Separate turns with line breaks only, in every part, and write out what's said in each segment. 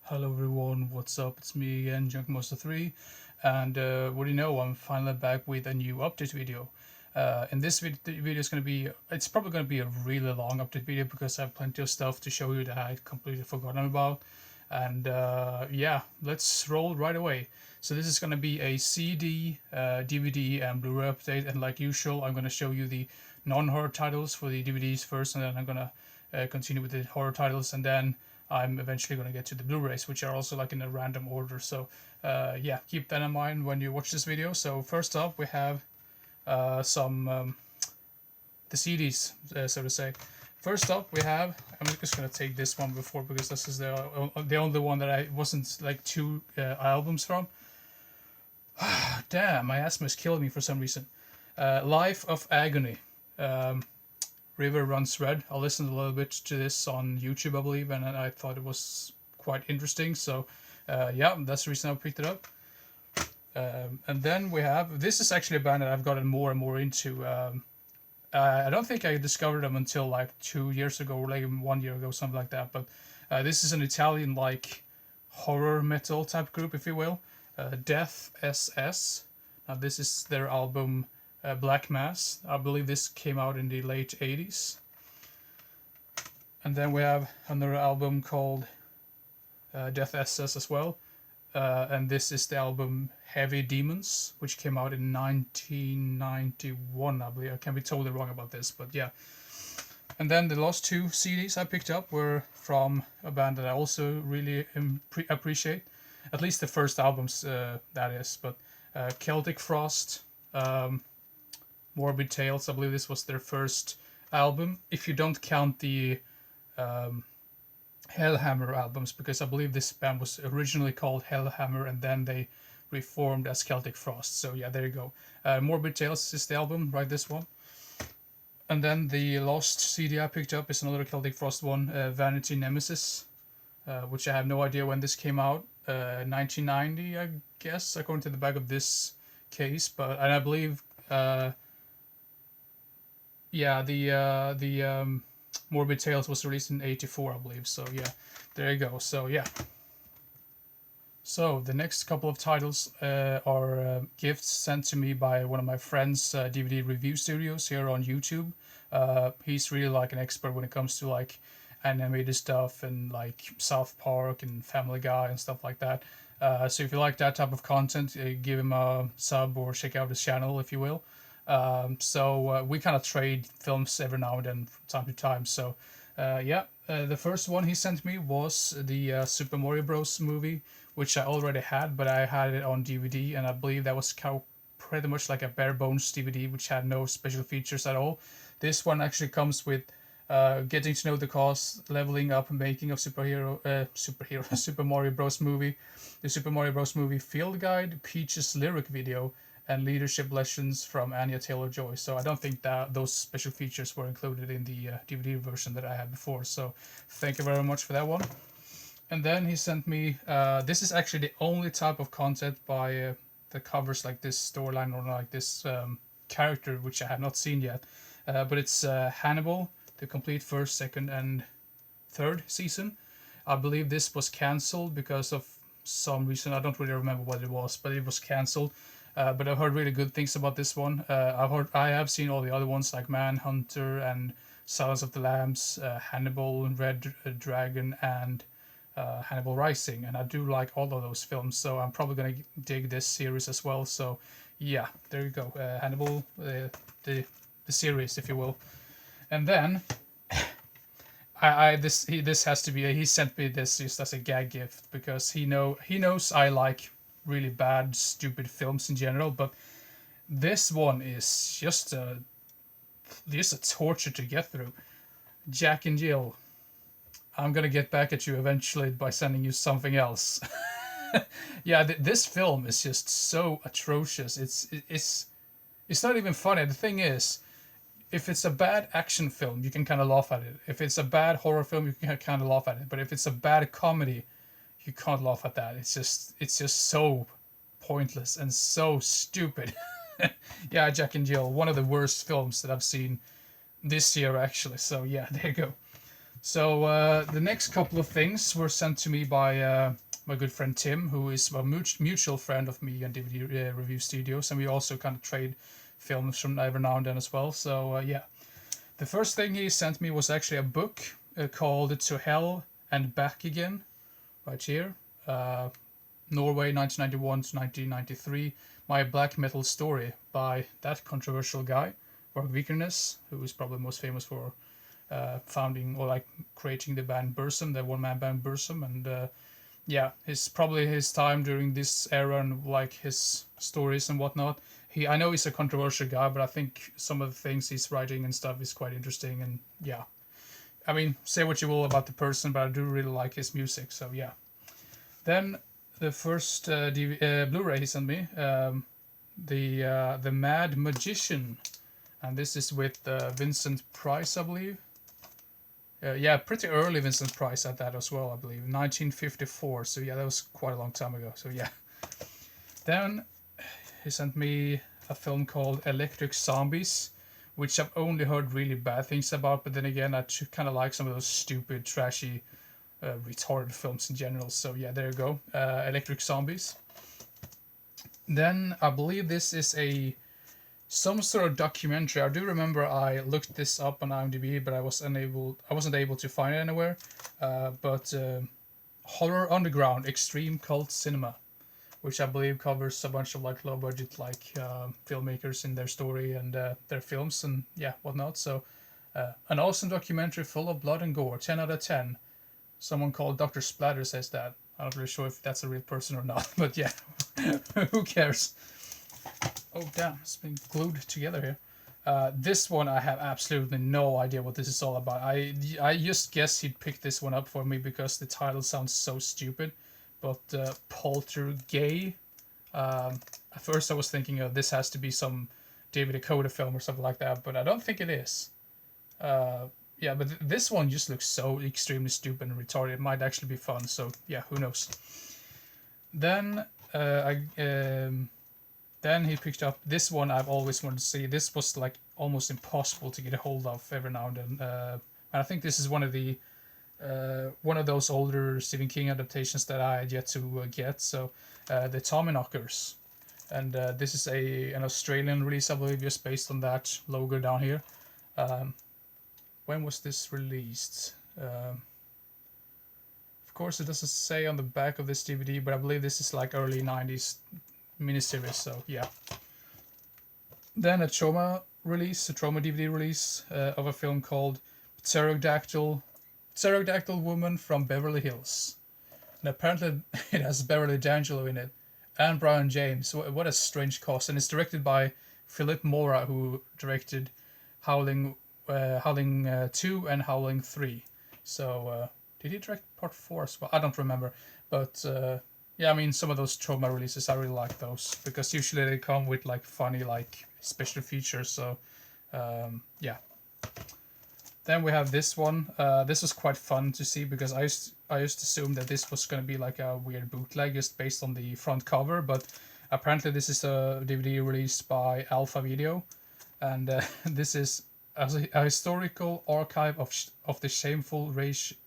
Hello everyone, what's up? It's me again, JunkMonster3, and what do you know? I'm finally back with a new update video. And this video is it's probably gonna be a really long update video because I have plenty of stuff to show you that I completely forgotten about. And yeah, let's roll right away. So this is gonna be a CD, DVD, and Blu-ray update, and like usual, I'm gonna show you the non-horror titles for the DVDs first, and then I'm gonna continue with the horror titles, and then I'm eventually going to get to the Blu-rays, which are also like in a random order. So yeah, keep that in mind when you watch this video. So first up, we have some the CDs, so to say. First up, we have. I'm just gonna take this one before because this is the only one that I wasn't like two albums from. Damn, my asthma is killing me for some reason. Life of Agony. Um, River Runs Red. I listened a little bit to this on YouTube, I believe, and I thought it was quite interesting. So, yeah, that's the reason I picked it up. And then we have this is actually a band that I've gotten more and more into. I don't think I discovered them until like 2 years ago, or like 1 year ago, something like that. But this is an Italian like horror metal type group, if you will. Death SS. Now this is their album Black Mass. I believe this came out in the late 80s. And then we have another album called Death SS as well. And this is the album Heavy Demons, which came out in 1991, I believe. I can be totally wrong about this, but yeah. And then the last two CDs I picked up were from a band that I also really appreciate. At least the first albums, that is. But Celtic Frost, Morbid Tales, I believe this was their first album. If you don't count the Hellhammer albums, because I believe this band was originally called Hellhammer and then they reformed as Celtic Frost. So yeah, there you go. Morbid Tales is the album, right? This one. And then the last CD I picked up is another Celtic Frost one, Vanity Nemesis, which I have no idea when this came out. 1990, I guess, according to the back of this case. But and I believe, yeah, the Morbid Tales was released in '84, I believe. So yeah, there you go. So yeah. So the next couple of titles are gifts sent to me by one of my friends, DVD review studios here on YouTube. He's really like an expert when it comes to like animated stuff and like South Park and Family Guy and stuff like that. So if you like that type of content, give him a sub or check out his channel, if you will. So we kind of trade films every now and then from time to time. So yeah, the first one he sent me was the Super Mario Bros. Movie, which I already had, but I had it on DVD, and I believe that was pretty much like a bare bones DVD, which had no special features at all. This one actually comes with getting to know the cast, leveling up, making of Super Mario Bros. Movie, the Super Mario Bros. Movie field guide, Peach's lyric video, and leadership lessons from Anya Taylor-Joy. So I don't think that those special features were included in the DVD version that I had before. So thank you very much for that one. And then he sent me. This is actually the only type of content by that covers like this storyline or like this character, which I have not seen yet. But it's Hannibal, the complete first, second, and third season. I believe this was cancelled because of some reason. I don't really remember what it was, but it was cancelled. But I've heard really good things about this one. I have seen all the other ones like Manhunter and Silence of the Lambs, Hannibal, Red Dragon, and Hannibal Rising, and I do like all of those films, so I'm probably gonna dig this series as well. So yeah, there you go, Hannibal, the series, if you will. And then this has to be he sent me this just as a gag gift because he knows I like really bad stupid films in general, but this one is just a torture to get through. Jack and Jill, I'm gonna get back at you eventually by sending you something else. Yeah, this film is just so atrocious. It's not even funny. The thing is, if it's a bad action film, you can kind of laugh at it. If it's a bad horror film, you can kind of laugh at it. But if it's a bad comedy, you can't laugh at that. It's just so pointless and so stupid. Yeah, Jack and Jill, one of the worst films that I've seen this year actually. So yeah, there you go. So the next couple of things were sent to me by my good friend Tim, who is a mutual friend of me and DVD Review Studios, and we also kind of trade films from every now and then as well. So yeah, the first thing he sent me was actually a book called To Hell and Back Again, right here. Norway 1991 to 1993, My Black Metal Story by that controversial guy, Mark Vikernes, who is probably most famous for founding or like creating the band Burzum, the one-man band Burzum, and yeah, his probably his time during this era and like his stories and whatnot. I know he's a controversial guy, but I think some of the things he's writing and stuff is quite interesting, and yeah, I mean, say what you will about the person, but I do really like his music, so yeah. Then the first Blu-ray he sent me, the Mad Magician, and this is with Vincent Price, I believe. Yeah, pretty early Vincent Price at that as well, I believe, 1954. So yeah, that was quite a long time ago. So yeah. Then he sent me a film called Electric Zombies, which I've only heard really bad things about. But then again, I kind of like some of those stupid, trashy, retarded films in general. So yeah, there you go. Electric Zombies. Then I believe this is some sort of documentary. I do remember I looked this up on IMDb, but I wasn't able to find it anywhere. But Horror Underground: Extreme Cult Cinema, which I believe covers a bunch of like low budget like filmmakers in their story and their films and yeah whatnot. So an awesome documentary full of blood and gore. 10 out of 10. Someone called Dr. Splatter says that. I'm not really sure if that's a real person or not, but yeah, who cares? Oh damn, it's been glued together here. This one I have absolutely no idea what this is all about. I just guess he'd picked this one up for me because the title sounds so stupid. But Poltergeist. At first I was thinking, this has to be some David Dakota film or something like that, but I don't think it is. Yeah, but this one just looks so extremely stupid and retarded. It might actually be fun. So yeah, who knows? Then Then he picked up this one I've always wanted to see. This was like almost impossible to get a hold of every now and then. And I think this is one of those older Stephen King adaptations that I had yet to get. So the Tommyknockers, and this is an Australian release, I believe, just based on that logo down here. When was this released? Of course, it doesn't say on the back of this DVD, but I believe this is like early 90s miniseries, so yeah. Then a Trauma DVD release of a film called Pterodactyl Woman from Beverly Hills. And apparently it has Beverly D'Angelo in it and Brian James. What a strange cast. And it's directed by Philip Mora, who directed Howling 2 and Howling 3. So did he direct part 4 as well? I don't remember. But yeah, I mean, some of those Trauma releases, I really like those because usually they come with like funny like special features. So yeah. Then we have this one. This was quite fun to see because I used to assume that this was going to be like a weird bootleg just based on the front cover, but apparently this is a DVD released by Alpha Video, and this is a historical archive of the shameful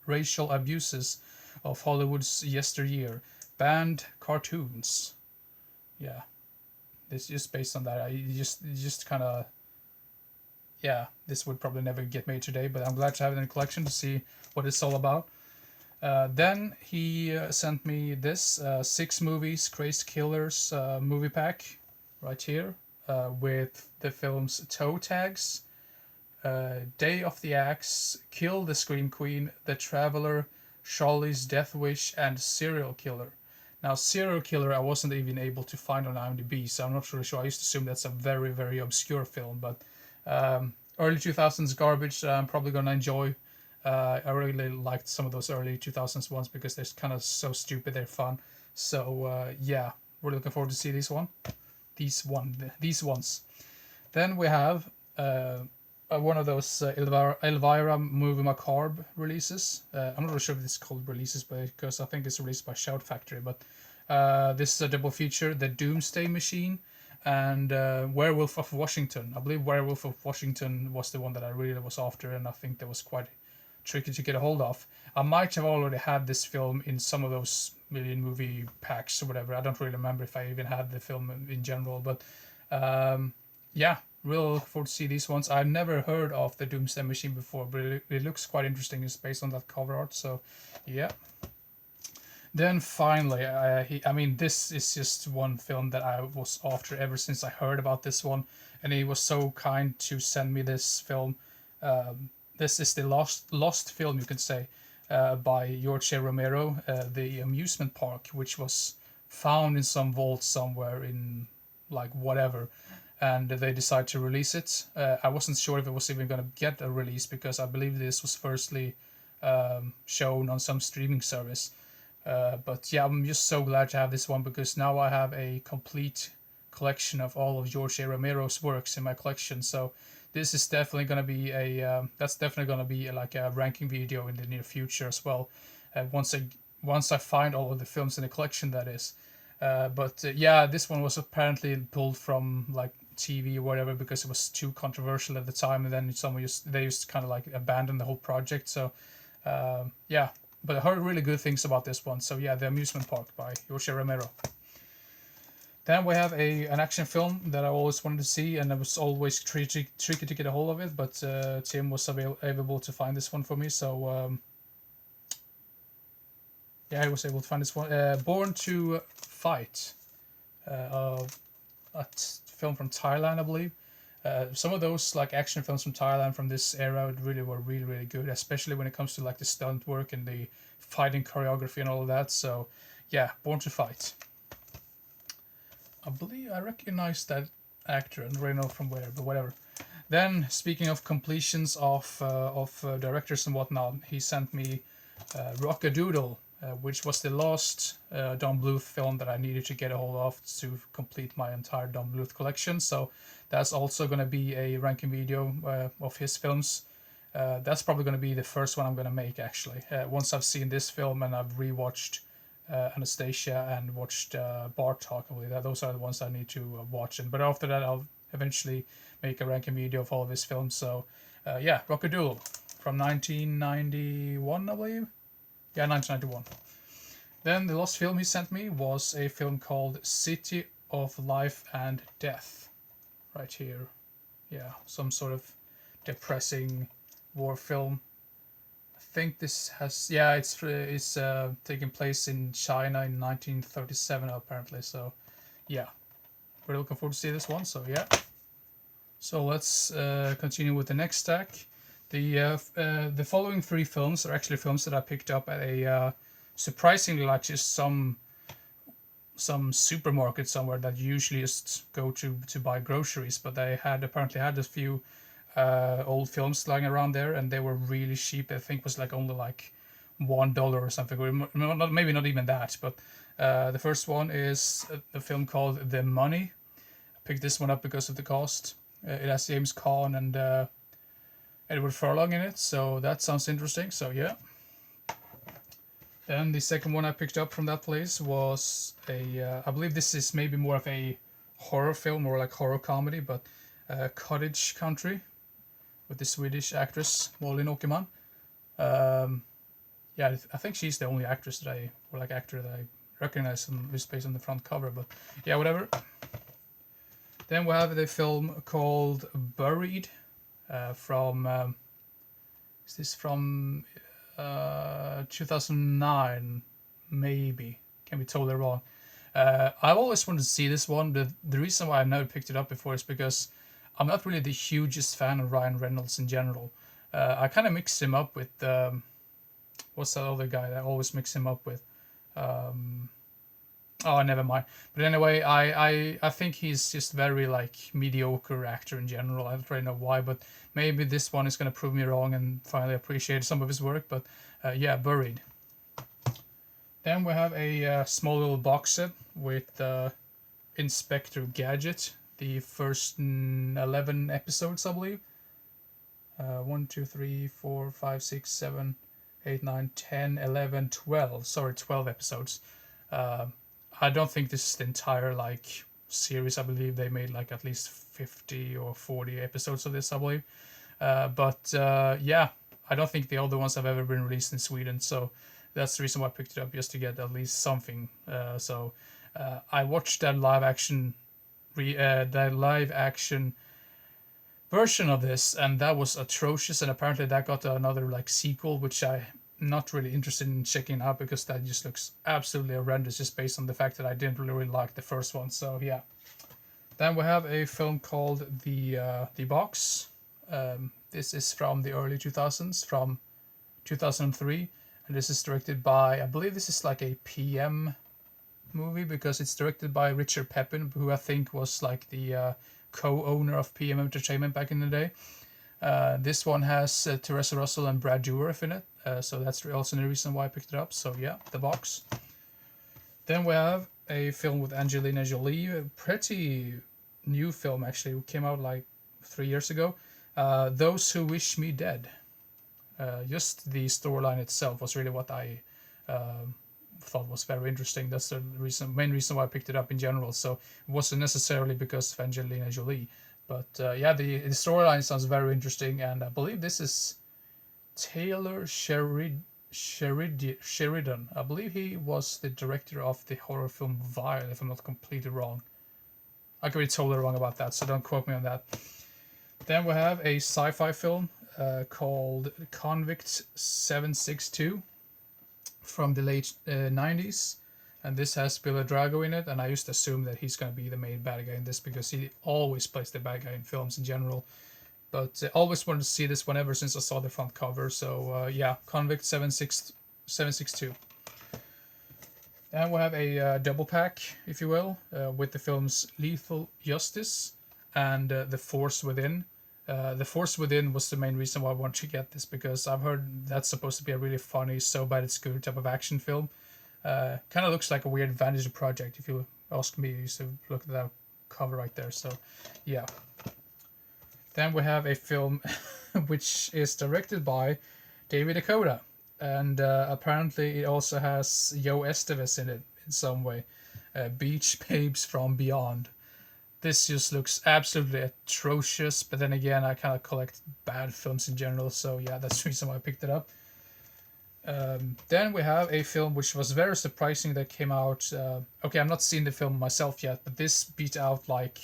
racial abuses of Hollywood's yesteryear. Banned cartoons. Yeah, this is just based on that. I just kind of, yeah, this would probably never get made today, but I'm glad to have it in the collection to see what it's all about. Then he sent me this 6 movies, Crazed Killers movie pack right here with the films Toe Tags, Day of the Axe, Kill the Scream Queen, The Traveler, Charlie's Death Wish, and Serial Killer. Now, Serial Killer I wasn't even able to find on IMDb, so I'm not really sure. I used to assume that's a very, very obscure film, but early 2000s garbage I'm probably going to enjoy. I really liked some of those early 2000s ones because they're kind of so stupid, they're fun. So yeah, we're looking forward to see these ones. Then we have one of those Elvira Movie Macabre releases. I'm not really sure if it's called releases, because I think it's released by Shout Factory. But this is a double feature: The Doomsday Machine and Werewolf of Washington. I believe Werewolf of Washington was the one that I really was after, and I think that was quite tricky to get a hold of. I might have already had this film in some of those million movie packs or whatever. I don't really remember if I even had the film in general, but yeah, really look forward to see these ones. I've never heard of the Doomsday Machine before, but it looks quite interesting. It's based on that cover art, so yeah. Then finally, I mean, this is just one film that I was after ever since I heard about this one, and he was so kind to send me this film. This is the lost film, you could say, by George A. Romero, the amusement park, which was found in some vault somewhere in like whatever, and they decided to release it. I wasn't sure if it was even going to get a release because I believe this was firstly shown on some streaming service. But yeah, I'm just so glad to have this one because now I have a complete collection of all of George A. Romero's works in my collection. So this is definitely going to be that's definitely going to be like a ranking video in the near future as well. Once I find all of the films in the collection, that is. But yeah, this one was apparently pulled from like TV or whatever because it was too controversial at the time, and then they just kind of like abandoned the whole project. So yeah, but I heard really good things about this one. So yeah, The Amusement Park by George Romero. Then we have an action film that I always wanted to see, and it was always tricky to get a hold of it. But Tim was able to find this one for me, so yeah, I was able to find this one. Born to Fight, a film from Thailand, I believe. Some of those like action films from Thailand from this era were really good, especially when it comes to like the stunt work and the fighting choreography and all of that. So yeah, Born to Fight. I believe I recognize that actor. I don't really know from where, but whatever. Then speaking of completions of directors and whatnot, he sent me Rock-a-Doodle, which was the last Don Bluth film that I needed to get a hold of to complete my entire Don Bluth collection. So that's also going to be a ranking video of his films. That's probably going to be the first one I'm going to make, actually. Once I've seen this film and I've rewatched Anastasia and watched Bartok, I believe those are the ones I need to watch. But after that, I'll eventually make a ranking video of all of his films. So yeah, Rock-a-Doodle from 1991, I believe. Yeah, 1991. Then the last film he sent me was a film called City of Life and Death. Right here. Yeah, some sort of depressing war film. I think this has... Yeah, it's taking place in China in 1937, apparently. So, yeah. We're looking forward to see this one, so yeah. So let's continue with the next stack. The following three films are actually films that I picked up at a surprisingly like just some supermarket somewhere that you usually just go to buy groceries, but they apparently had a few old films lying around there, and they were really cheap. I think it was like only like $1 or something, or maybe not even that. But the first one is a film called The Money. I picked this one up because of the cost. It has James Caan and Edward Furlong in it, so that sounds interesting. So yeah. Then the second one I picked up from that place was I believe this is maybe more of a horror film or like horror comedy, but Cottage Country with the Swedish actress Malin Åkerman. Yeah, I think she's the only actor that I recognize just based on the front cover, but yeah, whatever. Then we have the film called Buried. Is this from 2009? Maybe, can be totally wrong. I've always wanted to see this one. The reason why I've never picked it up before is because I'm not really the hugest fan of Ryan Reynolds in general. I kind of mix him up with what's that other guy that I always mix him up with? Oh, never mind. But anyway, I think he's just very like mediocre actor in general. I don't really know why, but maybe this one is going to prove me wrong and finally appreciate some of his work. But yeah, Buried. Then we have a small little box set with Inspector Gadget, the first 11 episodes, I believe. 1, 2, 3, 4, 5, 6, 7, 8, 9, 10, 11, 12. Sorry, 12 episodes. I don't think this is the entire like series. I believe they made like at least 50 or 40 episodes of this, I believe. But yeah, I don't think the other ones have ever been released in Sweden, so that's the reason why I picked it up, just to get at least something. I watched that live action version of this, and that was atrocious. And apparently that got another like sequel, which I'm not really interested in checking out because that just looks absolutely horrendous, just based on the fact that I didn't really like the first one. So yeah. Then we have a film called The Box. This is from the early 2000s, from 2003, and this is directed by, I believe this is like a PM movie because it's directed by Richard Pepin, who I think was like the co-owner of PM Entertainment back in the day. This one has Teresa Russell and Brad Dourif in it, so that's also the reason why I picked it up. So yeah, The Box. Then we have a film with Angelina Jolie, a pretty new film actually. It came out like 3 years ago. Those Who Wish Me Dead. Just the storyline itself was really what I thought was very interesting. That's the main reason why I picked it up in general. So it wasn't necessarily because of Angelina Jolie, but yeah, the storyline sounds very interesting, and I believe this is Taylor Sheridan. I believe he was the director of the horror film Vile, if I'm not completely wrong. I could be totally wrong about that, so don't quote me on that. Then we have a sci-fi film called Convict 762 from the late 90s. And this has Billy Drago in it, and I used to assume that he's going to be the main bad guy in this because he always plays the bad guy in films in general. But I always wanted to see this one ever since I saw the front cover. So yeah, Convict 762. And we'll have a double pack, if you will, with the films Lethal Justice and The Force Within. The Force Within was the main reason why I wanted to get this, because I've heard that's supposed to be a really funny, so bad it's good type of action film. Kind of looks like a weird Vanity Project, if you ask me. You used to look at that cover right there. So yeah. Then we have a film which is directed by David Dakota, and apparently it also has Joe Estevez in it in some way. Beach Babes from Beyond. This just looks absolutely atrocious, but then again, I kind of collect bad films in general, so yeah, that's the reason why I picked it up. Then we have a film which was very surprising that came out. Okay, I've not seen the film myself yet, but this beat out like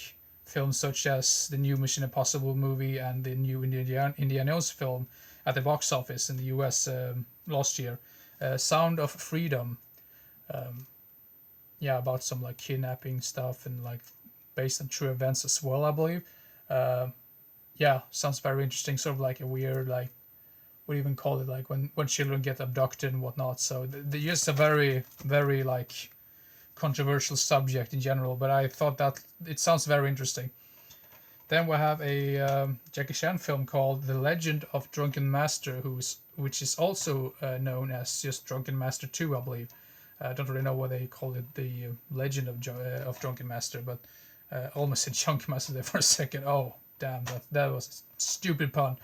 films such as the new Mission Impossible movie and the new Indiana Jones film at the box office in the US last year. Sound of Freedom. Yeah, about some like kidnapping stuff and like based on true events as well, I believe. Yeah, sounds very interesting. Sort of like a weird, like, what do you even call it? Like when children get abducted and whatnot. So just a very, very like controversial subject in general. But I thought that it sounds very interesting. Then we have a Jackie Chan film called The Legend of Drunken Master, which is also known as just Drunken Master 2, I believe. I don't really know why they call it the Legend of Drunken Master, but almost said Junk Master there for a second. Oh, damn, that was a stupid pun.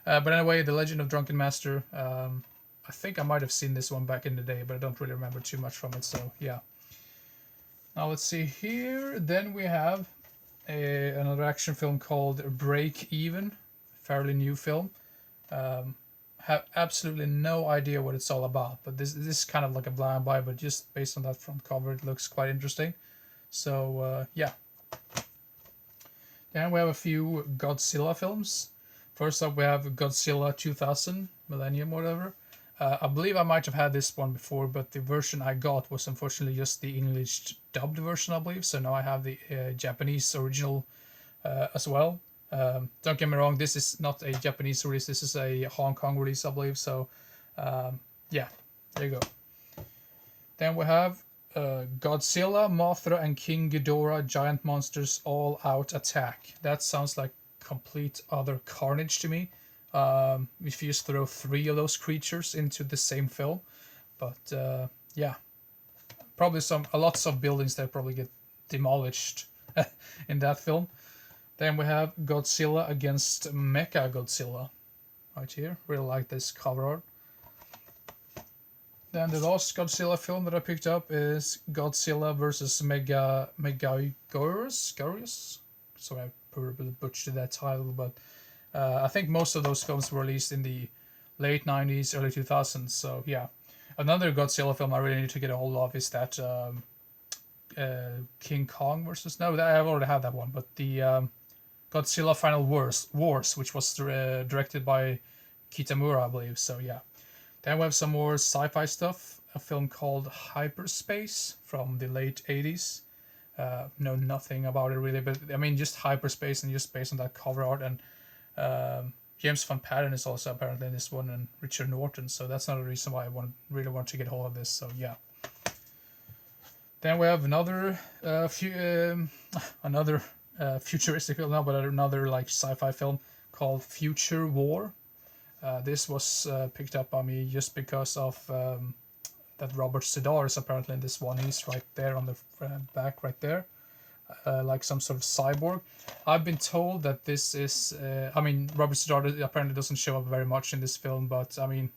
But anyway, The Legend of Drunken Master. I think I might have seen this one back in the day, but I don't really remember too much from it, so yeah. Now let's see here. Then we have another action film called Break Even. Fairly new film. Have absolutely no idea what it's all about, but this is kind of like a blind buy, but just based on that front cover, it looks quite interesting. So yeah. Then we have a few Godzilla films. First up, we have Godzilla 2000, Millennium, whatever. I believe I might have had this one before, but the version I got was unfortunately just the English dubbed version, I believe. So now I have the Japanese original as well. Don't get me wrong, this is not a Japanese release, this is a Hong Kong release, I believe. So yeah, there you go. Then we have Godzilla, Mothra, and King Ghidorah, Giant Monsters All Out Attack. That sounds like complete utter carnage to me. If you just throw 3 of those creatures into the same film. But yeah, probably lots of buildings that probably get demolished in that film. Then we have Godzilla against Mecha Godzilla right here. Really like this cover art. Then the last Godzilla film that I picked up is Godzilla vs. Megaguirus. Sorry, I probably butchered that title, but I think most of those films were released in the late 90s, early 2000s. So yeah, another Godzilla film I really need to get a hold of is that King Kong versus, no, I already have that one, but the Godzilla Final Wars, which was directed by Kitamura, I believe. So yeah. Then we have some more sci-fi stuff. A film called Hyperspace from the late 80s. Know nothing about it really, but I mean just hyperspace and just based on that cover art. And James Van Patten is also apparently in this one, and Richard Norton. So that's another reason why I really want to get hold of this. So yeah. Then we have another futuristic film, no, but another like sci-fi film called Future War. This was picked up by me just because of that Robert Sedar is apparently in this one. He's right there on the back, right there, like some sort of cyborg. I've been told that this is. I mean, Robert Sedar apparently doesn't show up very much in this film, but I mean,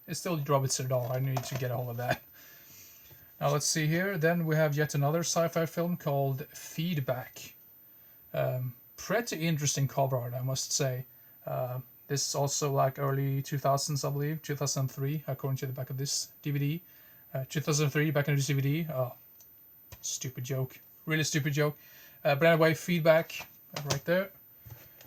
it's still Robert Sedar. I need to get a hold of that. Now let's see here. Then we have yet another sci-fi film called Feedback. Pretty interesting cover art, I must say. This is also like early 2000s, I believe, 2003, according to the back of this DVD. 2003, back in the DVD. Oh, stupid joke. Really stupid joke. But anyway, Feedback, right there.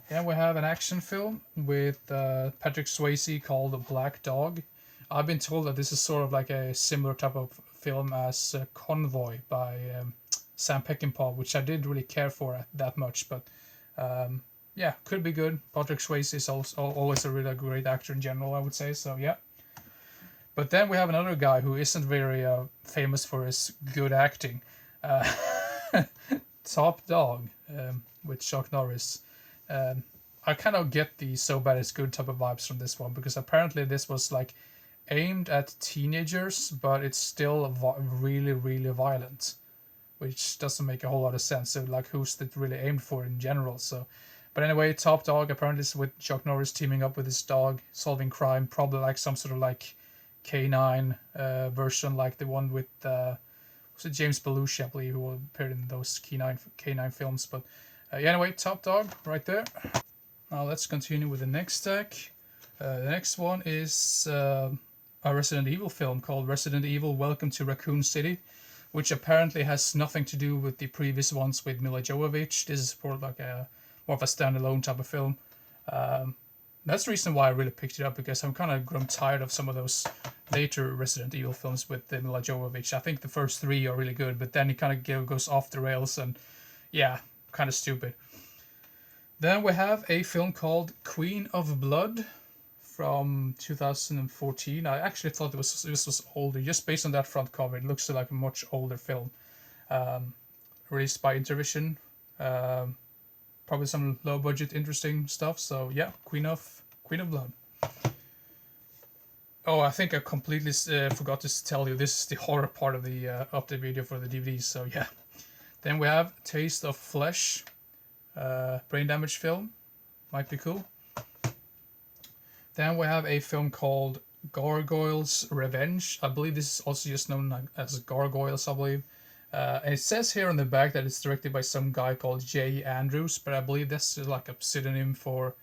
And we have an action film with Patrick Swayze called Black Dog. I've been told that this is sort of like a similar type of film as Convoy by Sam Peckinpah, which I didn't really care for that much, but yeah, could be good. Patrick Swayze is also always a really great actor in general, I would say, so yeah. But then we have another guy who isn't very famous for his good acting. Top Dog with Chuck Norris. I kind of get the so bad it's good type of vibes from this one, because apparently this was like aimed at teenagers, but it's still really, really violent, which doesn't make a whole lot of sense. So like, who's it really aimed for in general? So, but anyway, Top Dog apparently is with Chuck Norris teaming up with his dog, solving crime, probably like some sort of like K9 version, like the one with was it James Belushi, I believe, who appeared in those K9 films. But yeah, anyway, Top Dog right there. Now let's continue with the next deck. The next one is a Resident Evil film called Resident Evil Welcome to Raccoon City, which apparently has nothing to do with the previous ones with Mila Jovovich. This is more like more of a standalone type of film. That's the reason why I really picked it up, because I'm kind of grown tired of some of those later Resident Evil films with Mila Jovovich. I think the first three are really good, but then it kind of goes off the rails, and yeah, kind of stupid. Then we have a film called Queen of Blood from 2014. I actually thought this was older, just based on that front cover. It looks like a much older film. Released by Intervision. Probably some low budget, interesting stuff. So yeah, Queen of Blood. Oh, I think I completely forgot to tell you, this is the horror part of the video for the DVD. So yeah. Then we have Taste of Flesh. Brain damage film. Might be cool. Then we have a film called Gargoyles Revenge. I believe this is also just known as Gargoyles, I believe. And it says here on the back that it's directed by some guy called J. Andrews, but I believe that's like a pseudonym for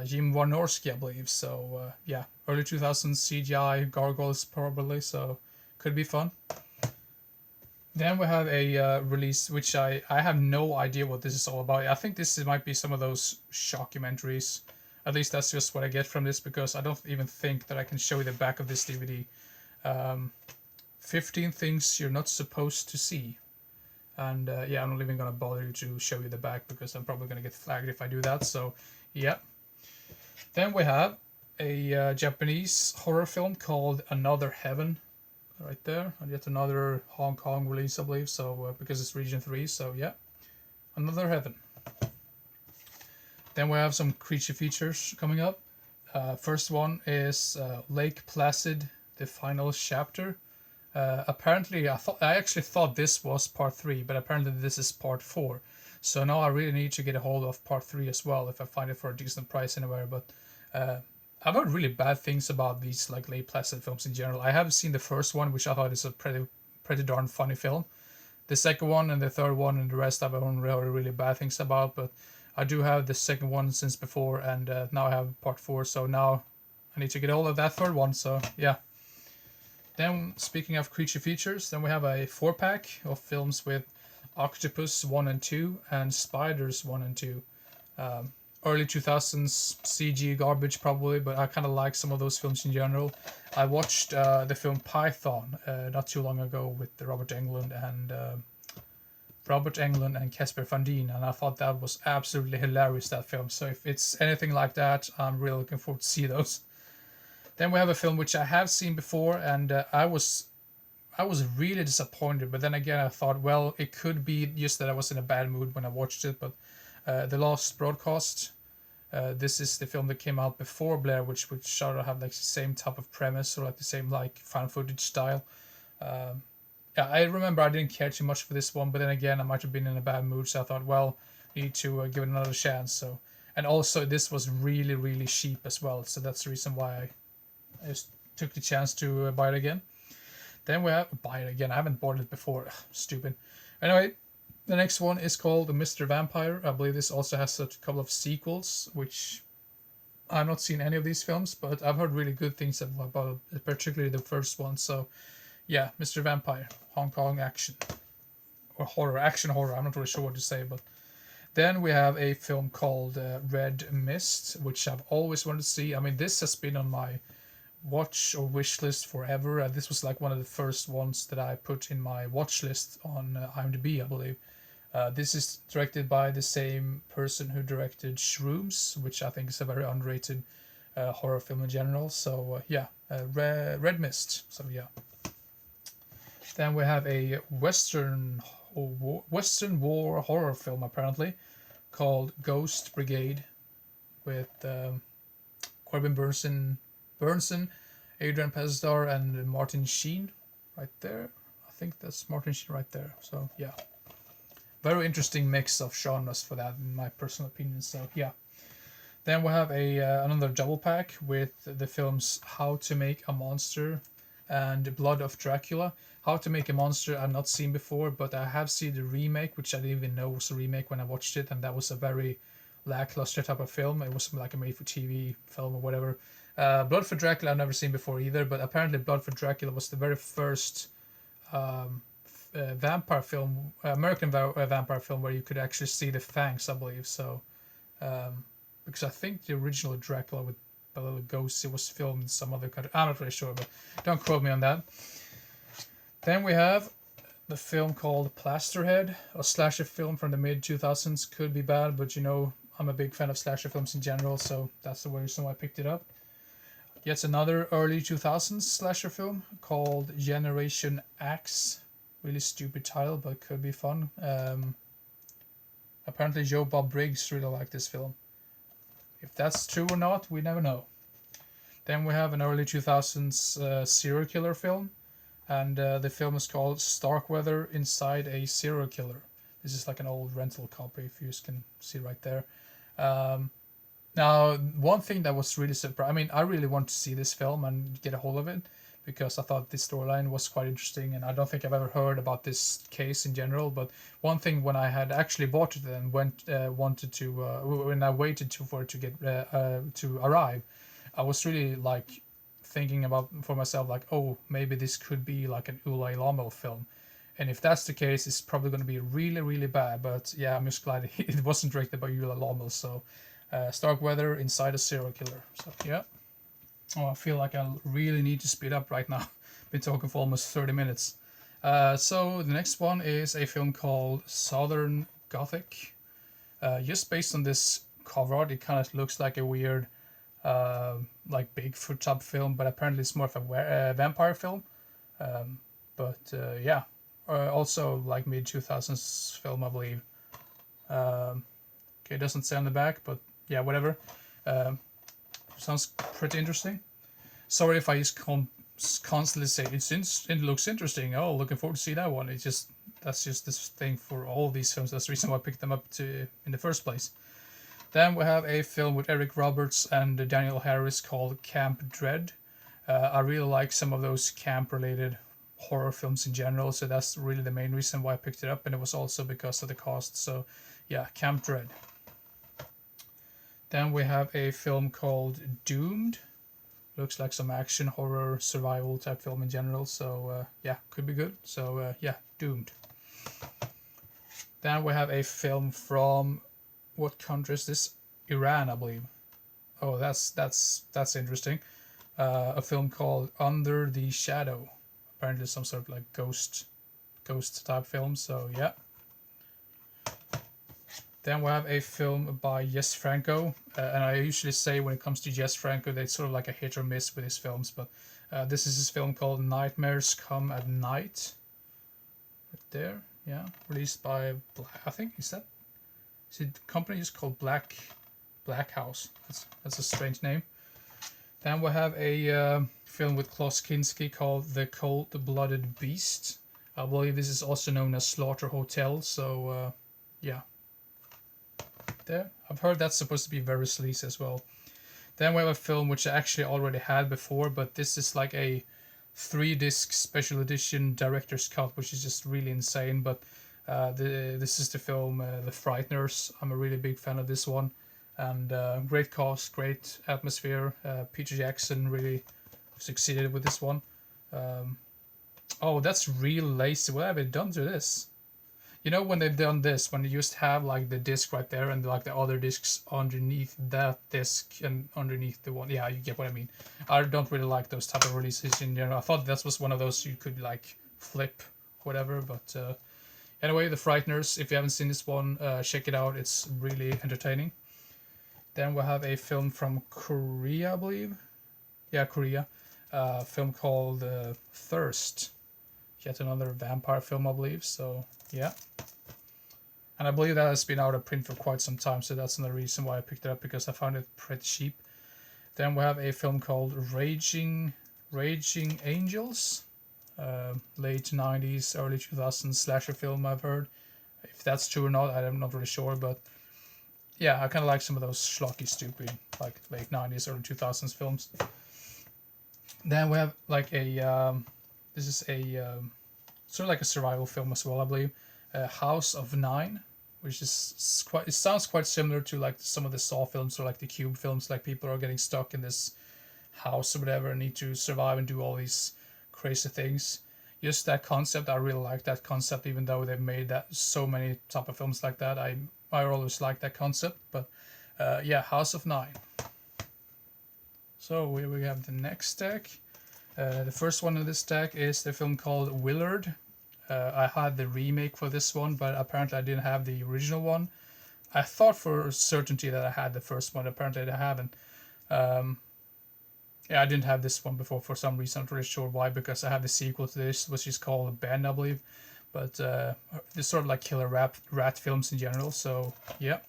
Jim Warnorski, I believe. So yeah, early 2000s CGI Gargoyles probably, so could be fun. Then we have a release which I have no idea what this is all about. I think this might be some of those shockumentaries. At least that's just what I get from this, because I don't even think that I can show you the back of this DVD. 15 things you're not supposed to see. And yeah, I'm not even going to bother you to show you the back, because I'm probably going to get flagged if I do that. So yeah. Then we have a Japanese horror film called Another Heaven. Right there. And yet another Hong Kong release, I believe. So because it's Region 3. So yeah. Another Heaven. Then we have some creature features coming up. First one is Lake Placid, the final chapter. Apparently, I actually thought this was part 3, but apparently this is part 4. So now I really need to get a hold of part 3 as well, if I find it for a decent price anywhere. But I've heard really bad things about these like Lake Placid films in general. I haven't seen the first one, which I thought is a pretty darn funny film. The second one and the third one and the rest I've heard really bad things about, but I do have the second one since before, and now I have part 4, so now I need to get hold of that third one. So yeah. Then speaking of creature features, then we have a 4-pack of films with Octopus 1 and 2 and Spiders 1 and 2. Early 2000s CG garbage probably, but I kind of like some of those films in general. I watched the film Python not too long ago with Robert Englund and Casper Van Dien, and I thought that was absolutely hilarious, that film. So if it's anything like that, I'm really looking forward to see those. Then we have a film which I have seen before, and I was really disappointed. But then again, I thought, well, it could be just that I was in a bad mood when I watched it. But The Lost Broadcast. This is the film that came out before Blair Witch, which sort of have like the same type of premise or like the same like found footage style. Yeah, I remember I didn't care too much for this one, but then again, I might have been in a bad mood, so I thought, well, I need to give it another chance. So, and also this was really really cheap as well, so that's the reason why I just took the chance to buy it again. Then we have buy it again. I haven't bought it before. Ugh, stupid. Anyway, the next one is called Mr. Vampire. I believe this also has a couple of sequels, which I've not seen any of these films, but I've heard really good things about particularly the first one. So, yeah, Mr. Vampire, Hong Kong action or horror, action horror. I'm not really sure what to say, but then we have a film called Red Mist, which I've always wanted to see. I mean, this has been on my watch or wish list forever. This was like one of the first ones that I put in my watch list on IMDb, I believe. This is directed by the same person who directed Shrooms, which I think is a very underrated horror film in general. So yeah, Red Mist. So yeah. Then we have a Western war horror film apparently called Ghost Brigade with Corbin Burnson, Adrian Pesdar, and Martin Sheen, right there. I think that's Martin Sheen right there. So yeah, very interesting mix of genres for that, in my personal opinion. So yeah. Then we have a another double pack with the films How to Make a Monster and Blood of Dracula. How to Make a Monster I've not seen before, but I have seen the remake, which I didn't even know was a remake when I watched it, and that was a very lackluster type of film. It was like a made-for-TV film or whatever. Blood for Dracula I've never seen before either, but apparently Blood for Dracula was the very first vampire film, American vampire film where you could actually see the fangs, I believe. So, because I think the original Dracula with Bela Lugosi was filmed in some other country. I'm not really sure, but don't quote me on that. Then we have the film called Plasterhead, a slasher film from the mid 2000s. Could be bad, but you know, I'm a big fan of slasher films in general, so that's the reason why I picked it up. Yet another early 2000s slasher film called Generation Axe. Really stupid title, but could be fun. Apparently Joe Bob Briggs really liked this film. If that's true or not, we never know. Then we have an early 2000s serial killer film, and the film is called Starkweather Inside a Serial Killer. This is like an old rental copy, if you can see right there. Now, one thing that was really surprising, I mean, I really want to see this film and get a hold of it because I thought this storyline was quite interesting, and I don't think I've ever heard about this case in general. But one thing, when I had actually bought it and when I waited for it to get to arrive, I was really like thinking about for myself like, oh, maybe this could be like an Ulay Lommel film. And if that's the case, it's probably going to be really, really bad. But yeah, I'm just glad it wasn't directed by Ulay Lommel. So Starkweather Inside a Serial Killer. So yeah. Oh, I feel like I really need to speed up right now. Been talking for almost 30 minutes. So the next one is a film called Southern Gothic. Just based on this cover art, it kind of looks like a weird, like Bigfoot type film, but apparently it's more of a vampire film. Yeah, also like mid 2000s film, I believe. Okay, it doesn't say on the back, but yeah, whatever. Sounds pretty interesting. Sorry if I just constantly say it looks interesting. Oh, looking forward to see that one. That's just this thing for all these films. That's the reason why I picked them up in the first place. Then we have a film with Eric Roberts and Daniel Harris called Camp Dread. I really like some of those camp-related horror films in general, so that's really the main reason why I picked it up, and it was also because of the cost. So yeah, Camp Dread. Then we have a film called Doomed, Looks like some action, horror, survival type film in general. So yeah, could be good. So yeah, Doomed. Then we have a film from, what country is this? Iran, I believe. Oh, that's interesting. A film called Under the Shadow. Apparently some sort of like ghost type film. So yeah. Then we have a film by Jess Franco, and I usually say when it comes to Jess Franco, that it's sort of like a hit or miss with his films. But this is his film called Nightmares Come at Night. Right there, yeah, released by I think is that, is it, the company is called Black House. That's a strange name. Then we have a film with Klaus Kinski called The Cold-Blooded Beast. I believe this is also known as Slaughter Hotel. So yeah. There. I've heard that's supposed to be very sleazy as well. Then we have a film which I actually already had before, but this is like a 3-disc special edition director's cut, which is just really insane. But this is the film The Frighteners. I'm a really big fan of this one, and great cast, great atmosphere. Peter Jackson really succeeded with this one. Oh, that's real lazy. What have they done to this? You know, when they've done this, when you just have like the disc right there and like the other discs underneath that disc and underneath the one. Yeah, you get what I mean. I don't really like those type of releases in general. I thought this was one of those you could like flip, whatever. But anyway, The Frighteners. If you haven't seen this one, check it out. It's really entertaining. Then we have a film from Korea, I believe. Yeah, Korea. Film called Thirst. Yet another vampire film, I believe. So yeah, and I believe that has been out of print for quite some time, so that's another reason why I picked it up, because I found it pretty cheap. Then we have a film called Raging Angels, late 90s, early 2000s slasher film, I've heard. If that's true or not, I'm not really sure, but yeah, I kind of like some of those schlocky, stupid, like late 90s, early 2000s films. Then we have like a this is a sort of like a survival film as well, I believe. House of Nine, which is quite. It sounds quite similar to like some of the Saw films or like the Cube films. Like people are getting stuck in this house or whatever and need to survive and do all these crazy things. Just that concept, I really like that concept. Even though they've made that so many type of films like that, I always like that concept. But yeah, House of Nine. So here we have the next deck. The first one in this deck is the film called Willard. I had the remake for this one, but apparently I didn't have the original one. I thought for certainty that I had the first one. Apparently I haven't. Yeah, I didn't have this one before for some reason. I'm not really sure why, because I have the sequel to this, which is called Ben, I believe. But it's sort of like killer rat films in general, so yeah.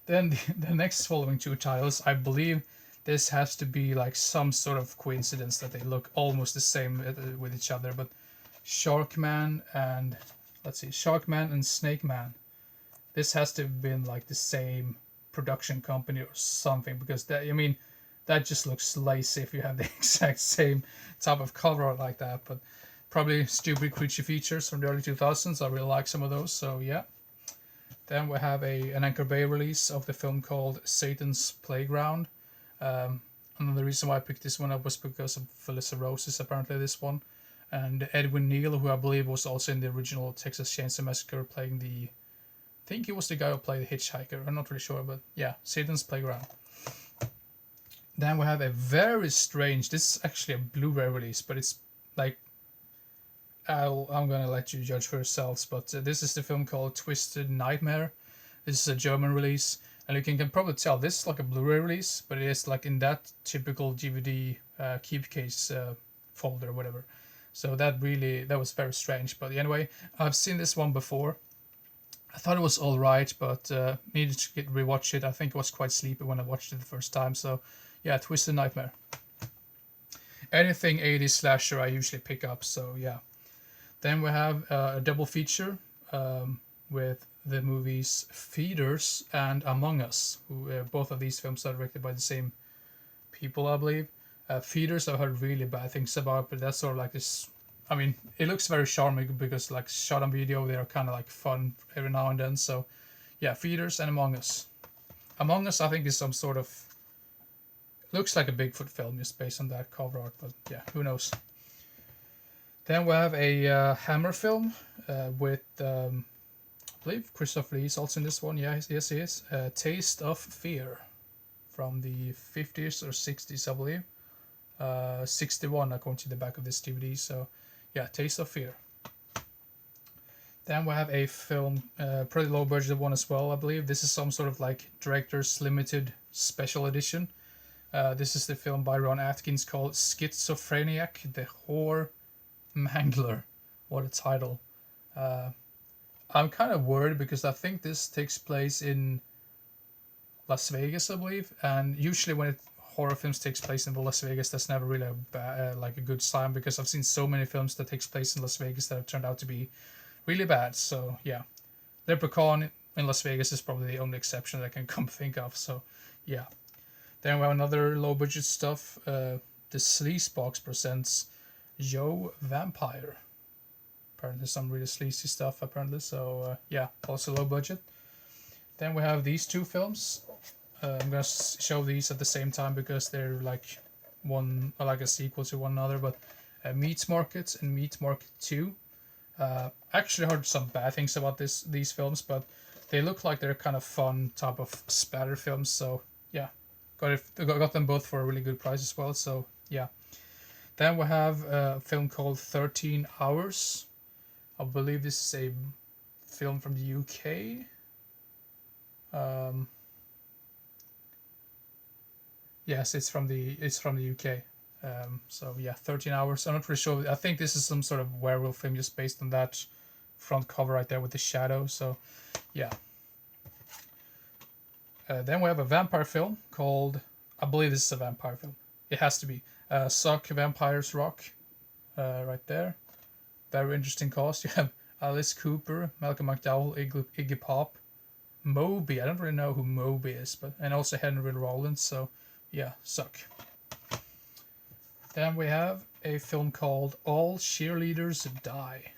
Then the next following two titles, I believe this has to be like some sort of coincidence that they look almost the same with each other, but Sharkman and Sharkman and Snake Man. This has to have been like the same production company or something, because that just looks lazy if you have the exact same type of cover like that. But probably stupid creature features from the early 2000s. I really like some of those, so yeah. Then we have an Anchor Bay release of the film called Satan's Playground. And the reason why I picked this one up was because of Felissa Rose's, apparently, this one. And Edwin Neal, who I believe was also in the original Texas Chainsaw Massacre, playing I think he was the guy who played the hitchhiker. I'm not really sure, but yeah, Satan's Playground. Then we have a very strange, this is actually a Blu-ray release, but it's like, I'm gonna let you judge for yourselves, but this is the film called Twisted Nightmare. This is a German release. And you can probably tell this is like a Blu-ray release, but it is like in that typical DVD keep case folder or whatever. So that was very strange. But anyway, I've seen this one before. I thought it was all right, but needed to rewatch it. I think I was quite sleepy when I watched it the first time. So yeah, Twisted Nightmare. Anything 80s slasher I usually pick up. So yeah. Then we have a double feature with the movies Feeders and Among Us, who both of these films are directed by the same people, I believe. Feeders I've heard really bad things about, but that's sort of like this. I mean, it looks very charming because like shot on video, they are kind of like fun every now and then. So yeah, Feeders and Among Us. Among Us, I think, is some sort of Looks like a Bigfoot film just based on that cover art, but yeah, who knows. Then we have a Hammer film with, I believe Christopher Lee is also in this one. Yeah, yes, he is. Taste of Fear from the 50s or 60s, I believe. 61 according to the back of this DVD. So, yeah, Taste of Fear. Then we have a film, pretty low budget one as well, I believe. This is some sort of like director's limited special edition. This is the film by Ron Atkins called Schizophrenic, the Whore Mangler. What a title. I'm kind of worried because I think this takes place in Las Vegas, I believe. And usually when horror films takes place in Las Vegas, that's never really like a good sign, because I've seen so many films that takes place in Las Vegas that have turned out to be really bad. So yeah, Leprechaun in Las Vegas is probably the only exception that I can come think of. So yeah. Then we have another low budget stuff. The Sleazebox presents Yo Vampire. Apparently some really sleazy stuff apparently. So yeah, also low budget. Then we have these two films. I'm gonna show these at the same time because they're like one, like a sequel to one another. But Meat Market and Meat Market 2. Actually heard some bad things about these films, but they look like they're kind of fun type of spatter films. So yeah, got them both for a really good price as well. So yeah. Then we have a film called 13 Hours. I believe this is a film from the UK. Yes, it's from the UK. So yeah, 13 Hours. I'm not pretty sure. I think this is some sort of werewolf film just based on that front cover right there with the shadow. So yeah. Then we have a vampire film called, I believe this is a vampire film. It has to be. Suck Vampires Rock. Right there. Very interesting cast. You have Alice Cooper, Malcolm McDowell, Iggy Pop, Moby. I don't really know who Moby is, and also Henry Rollins. So yeah, Suck. Then we have a film called All Cheerleaders Die.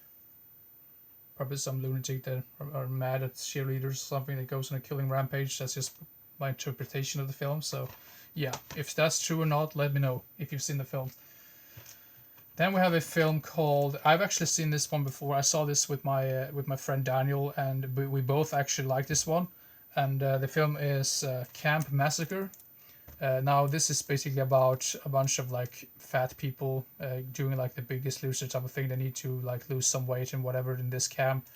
Probably some lunatic that are mad at cheerleaders or something that goes on a killing rampage. That's just my interpretation of the film. So yeah, if that's true or not, let me know if you've seen the film. Then we have a film called, I've actually seen this one before. I saw this with my friend Daniel, and we both actually like this one. And the film is Camp Massacre. Now this is basically about a bunch of like fat people doing like the Biggest Loser type of thing. They need to like lose some weight and whatever in this camp,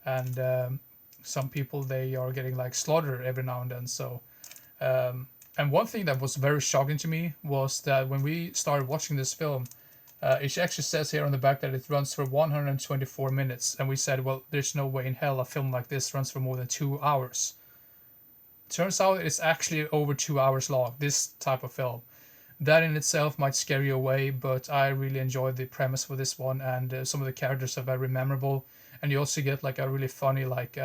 and some people, they are getting like slaughtered every now and then. So and one thing that was very shocking to me was that when we started watching this film, it actually says here on the back that it runs for 124 minutes, and we said, well, there's no way in hell a film like this runs for more than 2 hours. Turns out it's actually over 2 hours long, this type of film. That in itself might scare you away, but I really enjoyed the premise for this one, and some of the characters are very memorable. And you also get like a really funny like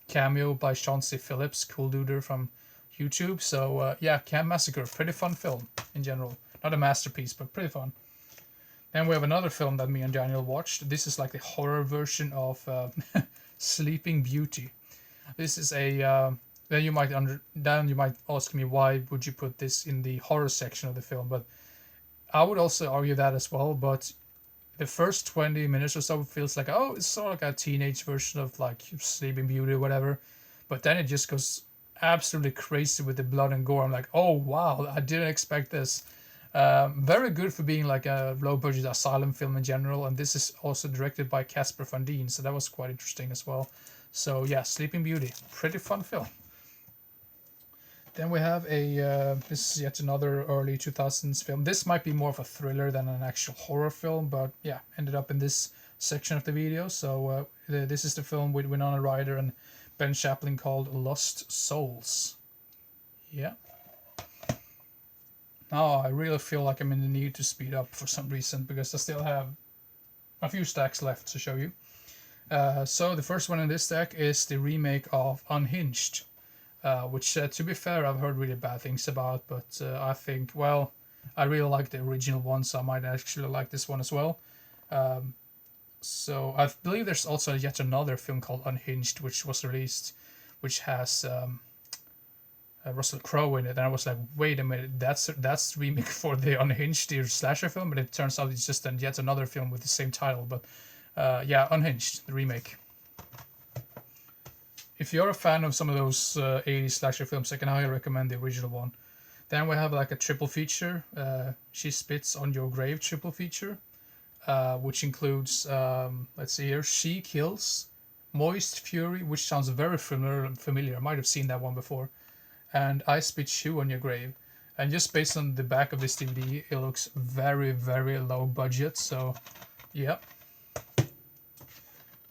cameo by Chauncey Phillips, cool duder from YouTube. So yeah, Camp Massacre, pretty fun film in general. Not a masterpiece, but pretty fun. Then we have another film that me and Daniel watched. This is like the horror version of Sleeping Beauty. This is a then you might ask me, why would you put this in the horror section of the film? But I would also argue that as well. But the first 20 minutes or so feels like, oh, it's sort of like a teenage version of like Sleeping Beauty or whatever. But then it just goes absolutely crazy with the blood and gore. I'm like, oh wow, I didn't expect this. Very good for being like a low budget asylum film in general, and this is also directed by Casper Van Dien, so that was quite interesting as well. So yeah, Sleeping Beauty, pretty fun film. Then we have this is yet another early 2000s film. This might be more of a thriller than an actual horror film, but yeah, ended up in this section of the video. So this is the film with Winona Ryder and Ben Chaplin called Lost Souls. Yeah. Now I really feel like I'm in the need to speed up for some reason, because I still have a few stacks left to show you. So the first one in this stack is the remake of Unhinged, which to be fair, I've heard really bad things about, but I think, well, I really like the original one, so I might actually like this one as well. So I believe there's also yet another film called Unhinged, which was released, which has Russell Crowe in it, and I was like, wait a minute, that's the remake for the Unhinged, the slasher film, but it turns out it's just yet another film with the same title. But yeah, Unhinged, the remake. If you're a fan of some of those 80s slasher films, I can highly recommend the original one. Then we have like a triple feature, She Spits on Your Grave triple feature, which includes, let's see here, She Kills, Moist Fury, which sounds very familiar. I might have seen that one before, and I Spit Shoe on Your Grave. And just based on the back of this DVD, it looks very, very low budget. So, yeah.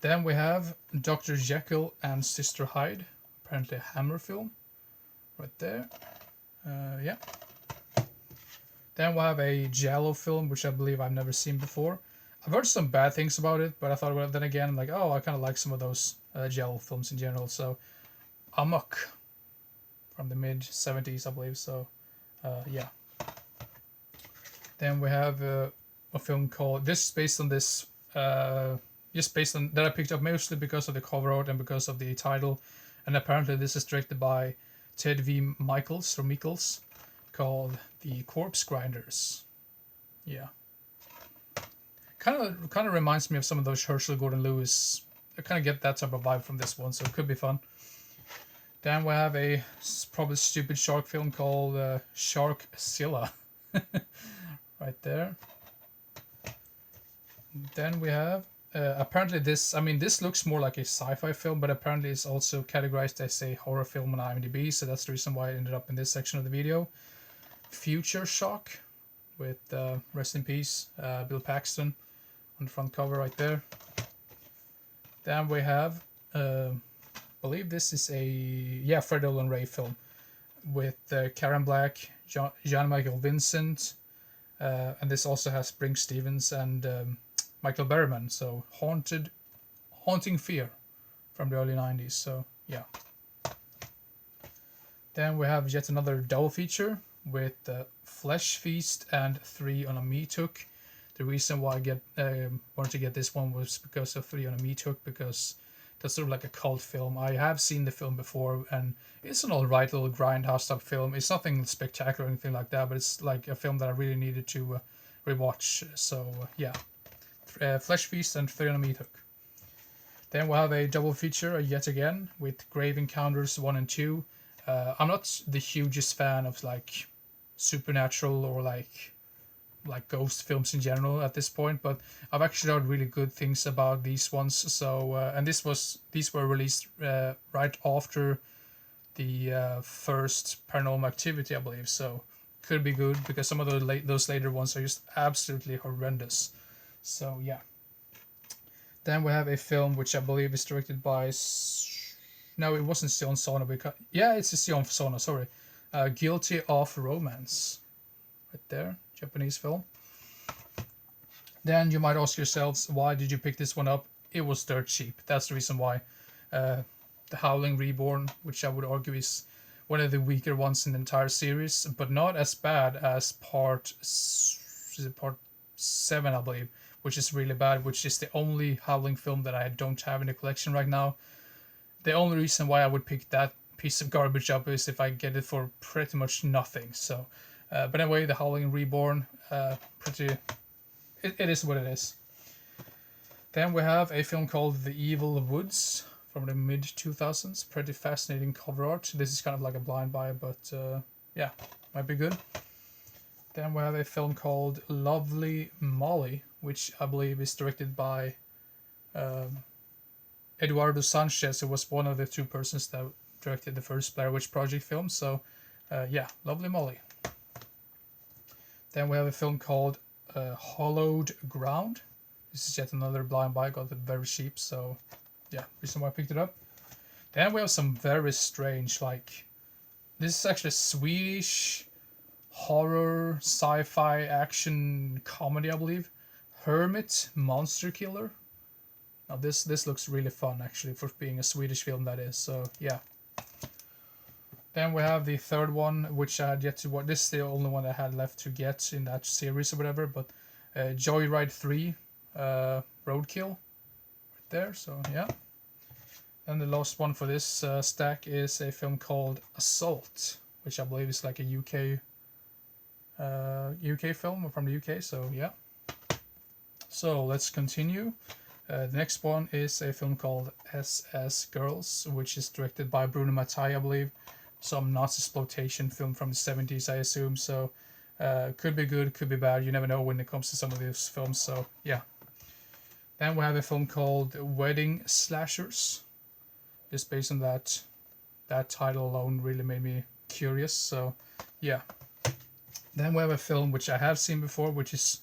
Then we have Dr. Jekyll and Sister Hyde, apparently a Hammer film, right there. Yeah. Then we'll have a Giallo film, which I believe I've never seen before. I've heard some bad things about it, but I thought, well, then again, like, oh, I kind of like some of those Giallo films in general. So, Amok, from the mid-70s, I believe. So, yeah. Then we have a film called, this is based on this, just based on, that I picked up mostly because of the cover art and because of the title. And apparently this is directed by Ted V. Michaels, called The Corpse Grinders. Yeah. Kind of reminds me of some of those Herschel Gordon Lewis. I kind of get that type of vibe from this one, so it could be fun. Then we have a probably stupid shark film called Sharkzilla. Right there. Then we have apparently this. I mean, this looks more like a sci-fi film, but apparently it's also categorized as a horror film on IMDb. So that's the reason why it ended up in this section of the video. Future Shock, with rest in peace Bill Paxton on the front cover right there. Then we have, I believe this is a Fred Olen Ray film with Karen Black, John Michael Vincent, and this also has Brinke Stevens and Michael Berryman. So Haunting Fear from the early 90s. So yeah. Then we have yet another double feature with Flesh Feast and 3 on a Meat Hook. The reason why I wanted to get this one was because of 3 on a Meat Hook, because that's sort of like a cult film. I have seen the film before, and it's an alright little grindhouse type film. It's nothing spectacular or anything like that, but it's like a film that I really needed to rewatch. So yeah, Flesh Feast and 3 on a Meat Hook. Then we'll have a double feature yet again with Grave Encounters 1 and 2. I'm not the hugest fan of like supernatural or like ghost films in general at this point, but I've actually heard really good things about these ones. So and these were released right after the first Paranormal Activity, I believe. So could be good, because some of those later ones are just absolutely horrendous. So yeah. Then we have a film which I believe is directed by. No, it wasn't Sion Sono. It's a Sion Sono. Sorry, Guilty of Romance, right there, Japanese film. Then you might ask yourselves, why did you pick this one up? It was dirt cheap. That's the reason why. The Howling Reborn, which I would argue is one of the weaker ones in the entire series, but not as bad as part 7, I believe, which is really bad, which is the only Howling film that I don't have in the collection right now. The only reason why I would pick that piece of garbage up is if I get it for pretty much nothing. So, but anyway, The Howling Reborn, it is what it is. Then we have a film called The Evil Woods from the mid-2000s. Pretty fascinating cover art. This is kind of like a blind buy, but yeah, might be good. Then we have a film called Lovely Molly, which I believe is directed by Eduardo Sanchez, who was one of the 2 persons that directed the first Blair Witch Project film. So, yeah, Lovely Molly. Then we have a film called Hollowed Ground. This is yet another blind buy. Got it very cheap, so yeah, reason why I picked it up. Then we have some very strange, like, this is actually Swedish horror, sci-fi, action comedy, I believe. Hermit Monster Killer. Now this looks really fun, actually, for being a Swedish film, that is. So yeah. Then we have the third one, which I had yet to watch. This is the only one I had left to get in that series or whatever. But Joyride 3, Roadkill, right there. So yeah. And the last one for this stack is a film called Assault, which I believe is like a UK film from the UK. So yeah. So let's continue. The next one is a film called SS Girls, which is directed by Bruno Mattei, I believe. Some Nazi exploitation film from the 70s, I assume. So could be good, could be bad. You never know when it comes to some of these films. So yeah. Then we have a film called Wedding Slashers. Just based on that title alone really made me curious. So yeah. Then we have a film which I have seen before, which is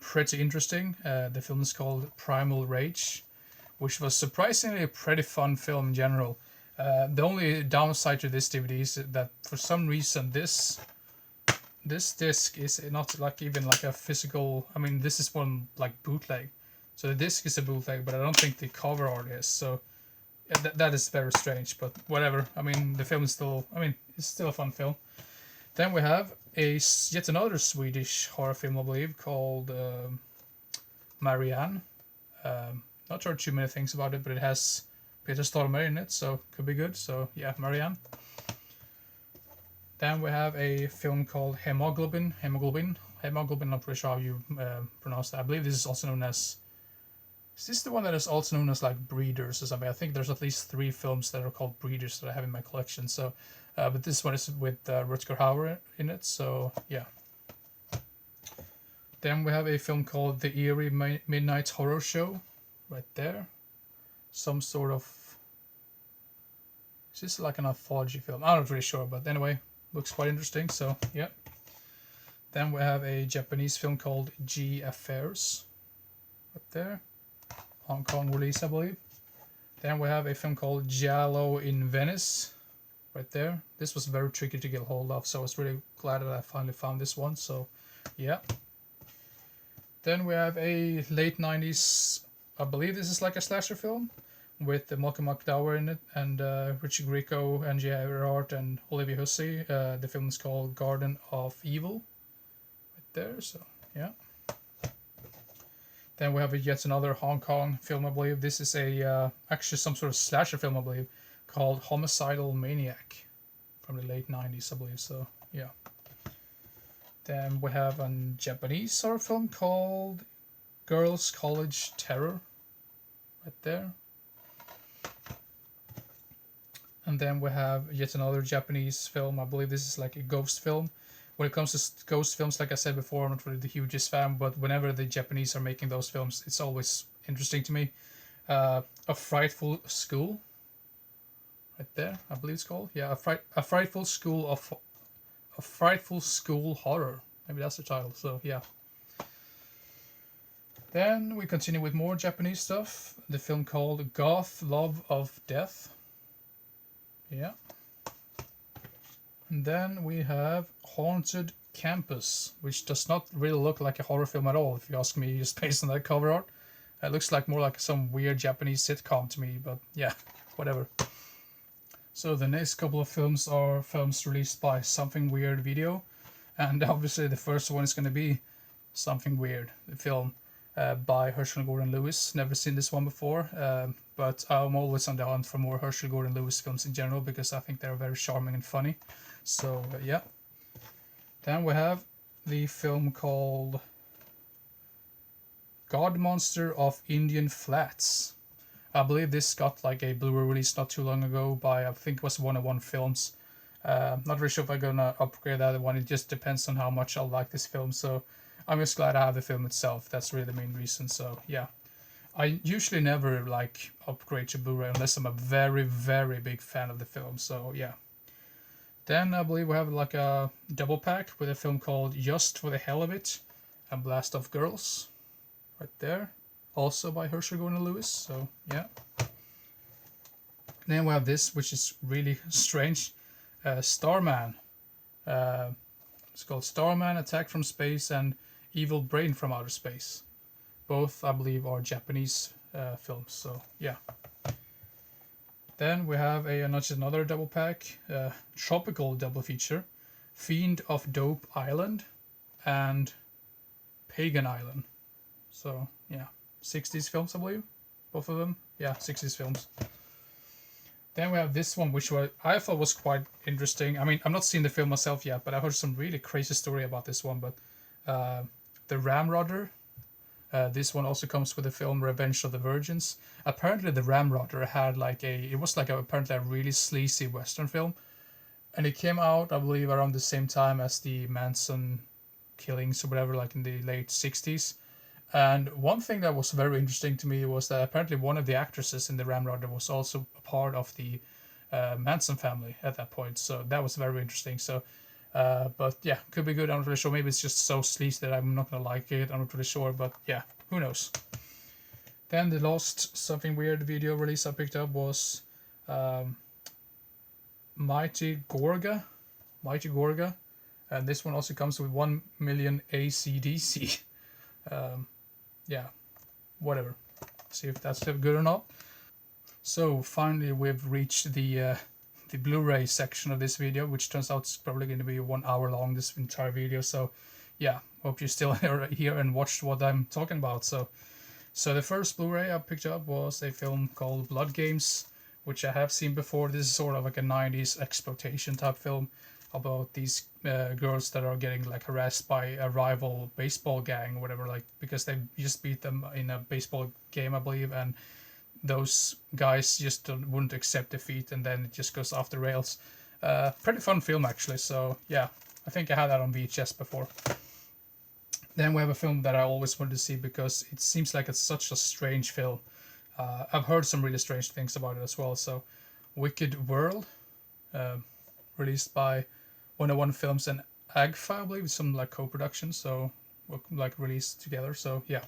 pretty interesting. The film is called Primal Rage, which was surprisingly a pretty fun film in general. The only downside to this DVD is that for some reason this disc is not like even like a physical. I mean, this is one like bootleg, so the disc is a bootleg, but I don't think the cover art is. So yeah, that is very strange, but whatever. I mean, the film is still. I mean, it's still a fun film. Then we have yet another Swedish horror film, I believe, called Marianne. Not sure too many things about it, but it has Peter Stormare in it, so could be good. So yeah, Marianne. Then we have a film called Hemoglobin. Not pretty sure how you pronounce that. I believe this is also known as. Is this the one that is also known as like Breeders or something? I think there's at least 3 films that are called Breeders that I have in my collection. So, but this one is with Rutger Hauer in it. So yeah. Then we have a film called The Eerie Midnight Horror Show, right there. Some sort of. Is this like an anthology film? I'm not really sure, but anyway, looks quite interesting. So yeah. Then we have a Japanese film called G Affairs, right there. Hong Kong release, I believe. Then we have a film called Giallo in Venice, right there. This was very tricky to get hold of, so I was really glad that I finally found this one. So, yeah. Then we have a late 90s, I believe this is like a slasher film, with Malcolm McDowell in it, and Richie Grieco, and J. Erhardt, and Olivia Hussey. The film is called Garden of Evil, right there. So, yeah. Then we have yet another Hong Kong film, I believe. This is a actually some sort of slasher film, I believe, called Homicidal Maniac from the late 90s, I believe. So, yeah. Then we have a Japanese horror film called Girls College Terror, right there. And then we have yet another Japanese film. I believe this is like a ghost film. When it comes to ghost films, like I said before, I'm not really the hugest fan, but whenever the Japanese are making those films, it's always interesting to me. A Frightful School, right there, I believe it's called. Yeah, a Frightful School Horror. Maybe that's the title. So yeah. Then we continue with more Japanese stuff. The film called Goth Love of Death. Yeah. And then we have Haunted Campus, which does not really look like a horror film at all, if you ask me, just based on that cover art. It looks like more like some weird Japanese sitcom to me, but yeah, whatever. So the next couple of films are films released by Something Weird Video, and obviously the first one is going to be Something Weird, the film by Herschel Gordon Lewis. Never seen this one before, but I'm always on the hunt for more Herschel Gordon Lewis films in general, because I think they're very charming and funny. So, yeah. Then we have the film called God Monster of Indian Flats. I believe this got like a Blu-ray release not too long ago by, I think it was 101 Films. Not really sure if I'm gonna upgrade that one. It just depends on how much I like this film. So I'm just glad I have the film itself. That's really the main reason. So, yeah. I usually never like upgrade to Blu-ray unless I'm a very, very big fan of the film. So, yeah. Then I believe we have like a double pack with a film called Just for the Hell of It, A Blast of Girls, right there, also by Herschel Gordon Lewis. So yeah. Then we have this, which is really strange, Starman. It's called Starman: Attack from Space and Evil Brain from Outer Space. Both, I believe, are Japanese films. So yeah. Then we have another double pack, tropical double feature, Fiend of Dope Island and Pagan Island. So, yeah, 60s films, I believe, both of them. Yeah, 60s films. Then we have this one, which I thought was quite interesting. I mean, I've not seen the film myself yet, but I heard some really crazy story about this one. But the Ramrodder. This one also comes with the film Revenge of the Virgins. Apparently, the Ramrodder had it was apparently a really sleazy Western film, and it came out, I believe, around the same time as the Manson killings or whatever, like in the late 60s. And one thing that was very interesting to me was that apparently one of the actresses in the Ramrodder was also a part of the Manson family at that point. So that was very interesting. So, but yeah, could be good. I'm not really sure. Maybe it's just so sleazy that I'm not gonna like it. I'm not really sure. But yeah, who knows? Then the last something weird video release I picked up was um, Mighty Gorga. Mighty Gorga. And this one also comes with 1 million ACDC. Yeah, whatever. See if that's good or not. So finally we've reached the Blu-ray section of this video, which turns out it's probably going to be 1 hour long, this entire video. So yeah, hope you're still here and watched what I'm talking about. So the first Blu-ray I picked up was a film called Blood Games, which I have seen before. This is sort of like a 90s exploitation type film about these girls that are getting like harassed by a rival baseball gang or whatever, like because they just beat them in a baseball game, I believe, and those guys just wouldn't accept defeat, and then it just goes off the rails. Pretty fun film actually. So yeah, I think I had that on VHS before. Then we have a film that I always wanted to see because it seems like it's such a strange film. I've heard some really strange things about it as well. So Wicked World, released by 101 Films and AGFA, I believe, some like co-production, so like released together. So yeah.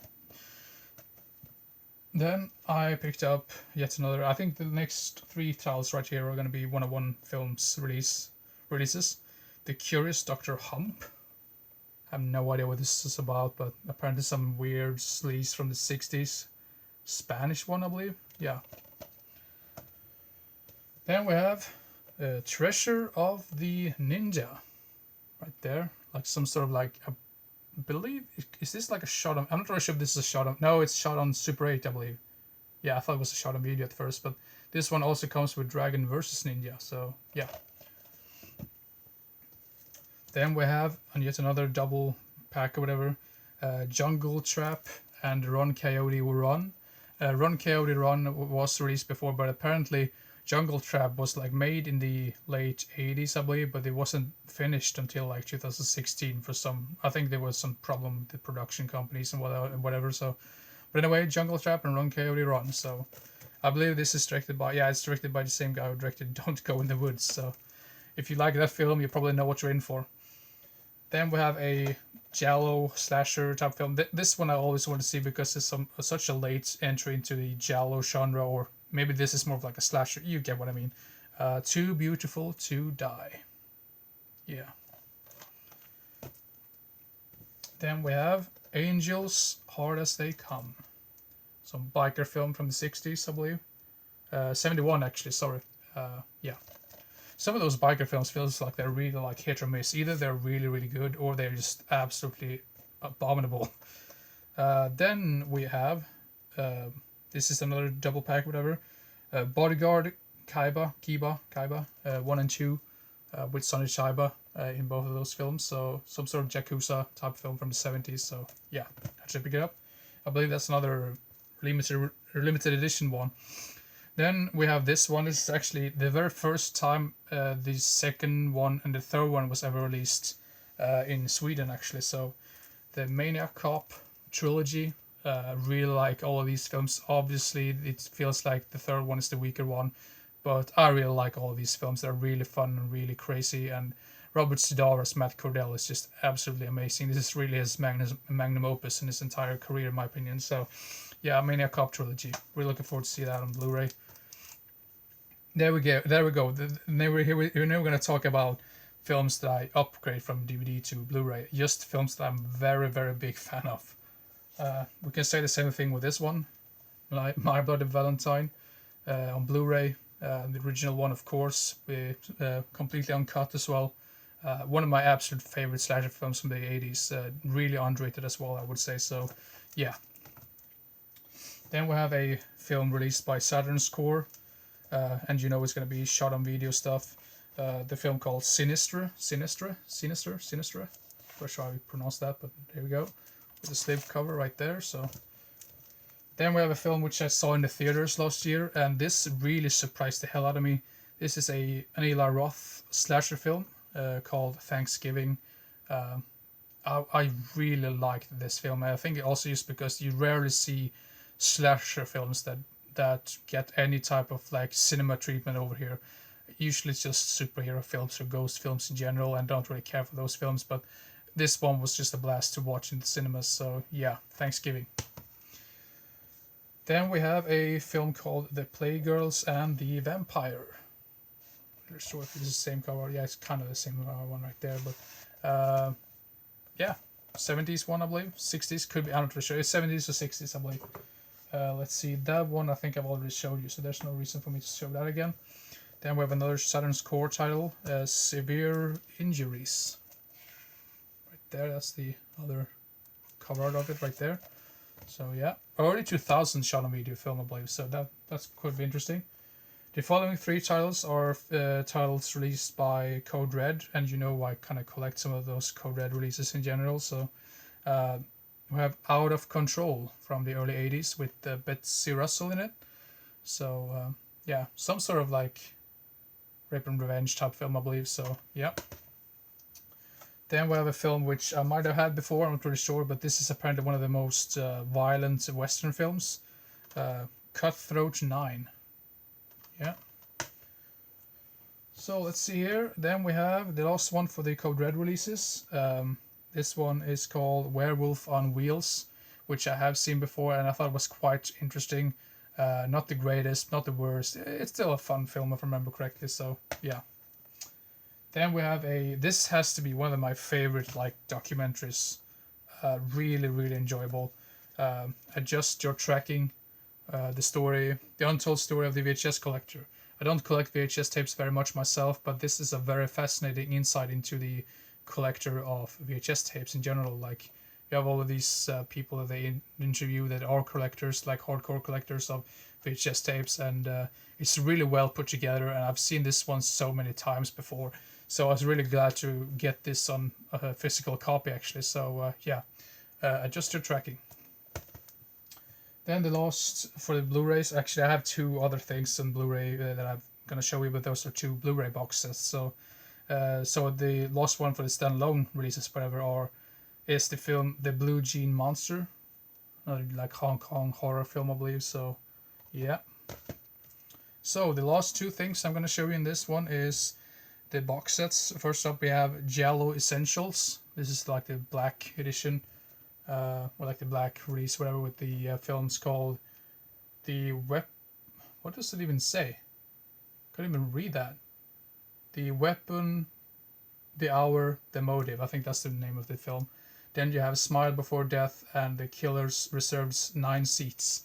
Then I picked up yet another. I think the next 3 titles right here are going to be 101 Films releases. The Curious Dr. Hump. I have no idea what this is about, but apparently some weird sleaze from the 60s. Spanish one, I believe. Yeah. Then we have Treasure of the Ninja. Right there. Like some sort of like a, I believe, is this like a shot on, I'm not really sure if this is a shot on, no, it's shot on Super 8, I believe. Yeah, I thought it was a shot on video at first, but this one also comes with Dragon vs. Ninja, so yeah. Then we have, and yet another double pack or whatever, Jungle Trap and Run Coyote Run. Run Coyote Run was released before, but apparently Jungle Trap was like made in the late 80s, I believe, but it wasn't finished until like 2016 for some, I think there was some problem with the production companies and whatever. So, but anyway, Jungle Trap and Run Coyote Run. So I believe this is directed by, yeah, it's directed by the same guy who directed Don't Go in the Woods. So if you like that film, you probably know what you're in for. Then we have a Giallo slasher type film. This one I always want to see because it's such a late entry into the Giallo genre, or maybe this is more of like a slasher. You get what I mean. Too Beautiful to Die. Yeah. Then we have Angels Hard as They Come. Some biker film from the 60s, I believe. 71 actually, sorry. Yeah. Some of those biker films feels like they're really like hit or miss. Either they're really, really good or they're just absolutely abominable. Then we have, this is another double pack, whatever. Bodyguard, Kiba, 1 and 2, with Sonny Chiba in both of those films. So some sort of Yakuza type film from the 70s. So yeah, I should pick it up. I believe that's another limited edition one. Then we have this one. This is actually the very first time the second one and the third one was ever released in Sweden, actually. So the Maniac Cop trilogy, really like all of these films. Obviously, it feels like the third one is the weaker one, but I really like all of these films. They're really fun and really crazy, and Robert Z'Dar as Matt Cordell is just absolutely amazing. This is really his magnum opus in his entire career, in my opinion. So yeah, Maniac Cop trilogy. Really looking forward to see that on Blu-ray. There we go. Now we're going to talk about films that I upgrade from DVD to Blu-ray. Just films that I'm very, very big fan of. We can say the same thing with this one, My Bloody Valentine, on Blu-ray. The original one, of course, completely uncut as well. One of my absolute favorite slasher films from the 80s. Really underrated as well, I would say. So, yeah. Then we have a film released by Saturn Score. and you know it's going to be shot on video stuff. The film called Sinistra. Not sure how you pronounce that, but there we go. With the slip cover right there. So then we have a film which I saw in the theaters last year, and this really surprised the hell out of me. This is an Eli Roth slasher film called Thanksgiving. I really liked this film. I think also just because you rarely see slasher films that get any type of like cinema treatment over here. Usually it's just superhero films or ghost films in general, and don't really care for those films. But this one was just a blast to watch in the cinemas. So yeah, Thanksgiving. Then we have a film called The Playgirls and the Vampire. I'm not sure if it's the same cover. Yeah, it's kind of the same one right there. But yeah, 70s one, I believe. 60s, could be, I'm not really sure. It's 70s or 60s, I believe. Let's see, that one I think I've already showed you, so there's no reason for me to show that again. Then we have another Saturn's Core title, Severe Injuries. Right there, that's the other cover art of it right there. So yeah, early 2000s shot on video film, I believe, so that's could be interesting. The following three titles are titles released by Code Red, and you know I kind of collect some of those Code Red releases in general. So we have Out of Control from the early 80s with Betsy Russell in it. So yeah, some sort of like rape and revenge type film, I believe. So yeah. Then we have a film which I might have had before, I'm not really sure, but this is apparently one of the most violent Western films. Cutthroat 9. Yeah. So let's see here. Then we have the last one for the Code Red releases. This one is called Werewolf on Wheels, which I have seen before and I thought was quite interesting. Not the greatest, not the worst. It's still a fun film if I remember correctly, so yeah. Then we have this has to be one of my favorite like documentaries. Really, really enjoyable. Adjust Your Tracking, the untold story of the VHS collector. I don't collect VHS tapes very much myself, but this is a very fascinating insight into the collector of VHS tapes in general. Like, you have all of these people that they interview that are collectors, like hardcore collectors of VHS tapes, and it's really well put together, and I've seen this one so many times before, so I was really glad to get this on a physical copy actually. So yeah, Adjust Your Tracking. Then the last for the Blu-rays, actually I have two other things on Blu-ray that I'm gonna show you, but those are two Blu-ray boxes. So the last one for the standalone releases, whatever, is the film The Blue Jean Monster, like Hong Kong horror film, I believe. So yeah. So the last two things I'm gonna show you in this one is the box sets. First up we have Giallo Essentials. This is like the black edition, or like the black release, whatever, with the films called the what does it even say? Couldn't even read that. The Weapon, the Hour, the Motive. I think that's the name of the film. Then you have Smile Before Death and The Killer's Reserves 9 Seats.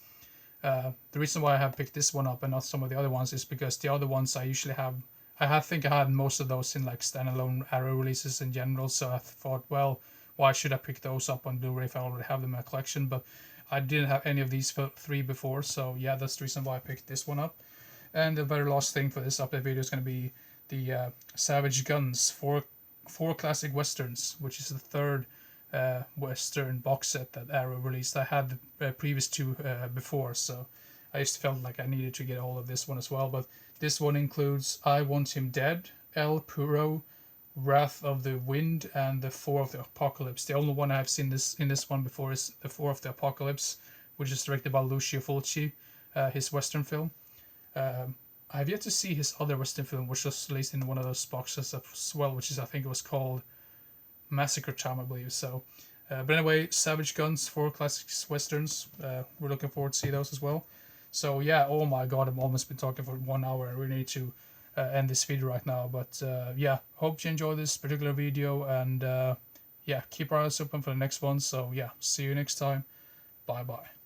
The reason why I have picked this one up and not some of the other ones is because the other ones I usually have, I think I had most of those in like standalone Arrow releases in general, so I thought, well, why should I pick those up on Blu-ray if I already have them in my collection? But I didn't have any of these three before, so yeah, that's the reason why I picked this one up. And the very last thing for this update video is going to be the Savage Guns, four classic westerns, which is the third Western box set that Arrow released. I had the previous two before, so I just felt like I needed to get all of this one as well. But this one includes I Want Him Dead, El Puro, Wrath of the Wind, and The Four of the Apocalypse. The only one I've seen in this one before is The Four of the Apocalypse, which is directed by Lucio Fulci, his Western film. I have yet to see his other Western film, which was released in one of those boxes as well, which is, I think it was called Massacre Time, I believe. So, but anyway, Savage Guns, 4 classic westerns. We're looking forward to see those as well. So yeah, oh my god, I've almost been talking for 1 hour. I really need to end this video right now. But yeah, hope you enjoy this particular video, and yeah, keep our eyes open for the next one. So yeah, see you next time. Bye bye.